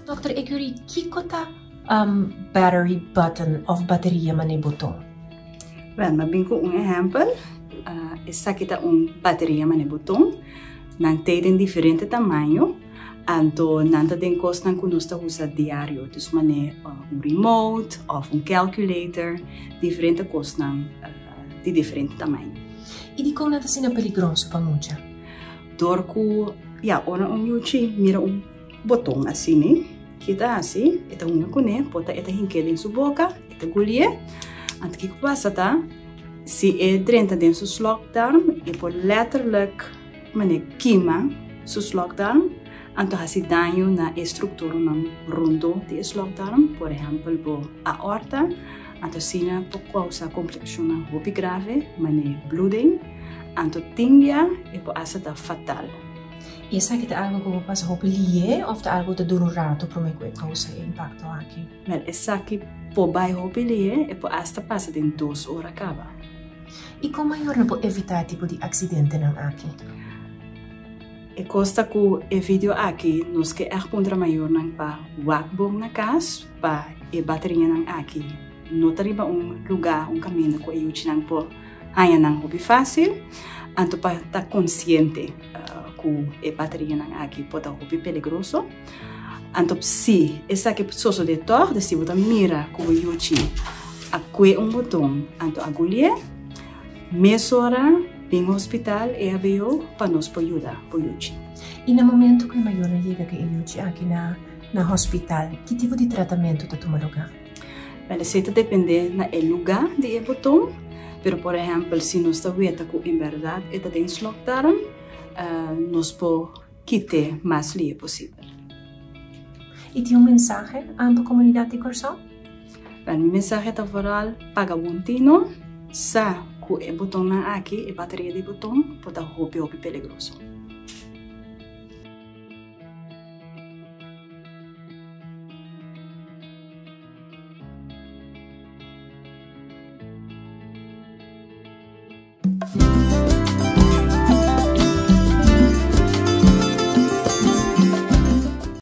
Dokter, ik wil kikota battery button of bateria mane botão. Well, mabingko exemplo. Essa aqui tá bateria mane botão. Não tem diferente tamanho. Anto nanta den costa que nós usa diário. Dus mane remote ou calculator. Diferente costa de diferente tamanho. E di como nata sina peligroso para mucha? Dorku, ora yuchi mira botão assim, né? Kita assim, ita cone, pota ita hinkele em sua boca, ita gulie. Anto que passa tá? Se é dentro de sua slokdarm, e por letterlijk mane queima sua slokdarm. Anto hasi danho na estrutura rondo de slokdarm, por exemplo, a aorta. Anto sina por causa complicação hopi grave, mane bloeding. Anto tindia e por asa tá fatal. E essa aqui tá algo como passa hopelie ou tá algo de durato para me causa impacto aqui? Well, essa aqui por bai hopelie e por asa passa de 2 horas acaba. E como maior não pode evitar tipo de acidente não aqui? E costa que o vídeo aqui nos que é contra maior não para wakbong na casa para e bateria não aqui. Não tariba lugar caminho que eu tinha por aí não hobby fácil. Anto para estar consciente que a bateria não aqui pode ser hobby perigoso. Anto se essa aqui só de tor de se você mira como eu tinha aqui botão anto agulha mesora bem hospital e abriu para nos ajudar por hoje. E no momento que o maior chega que ele aqui na hospital, que tipo de tratamento está tomando lugar? Well, isso depende do lugar de botão, pero por exemplo, se nós está vendo que em verdade está dentro do slokdarm, nós podemos quitar mais livre possível. E tem mensagem à comunidade de Corsão? Well, minha mensagem é vooral paga buntino, sa que o botão na aqui, a bateria de botão, pode ser perigoso. Música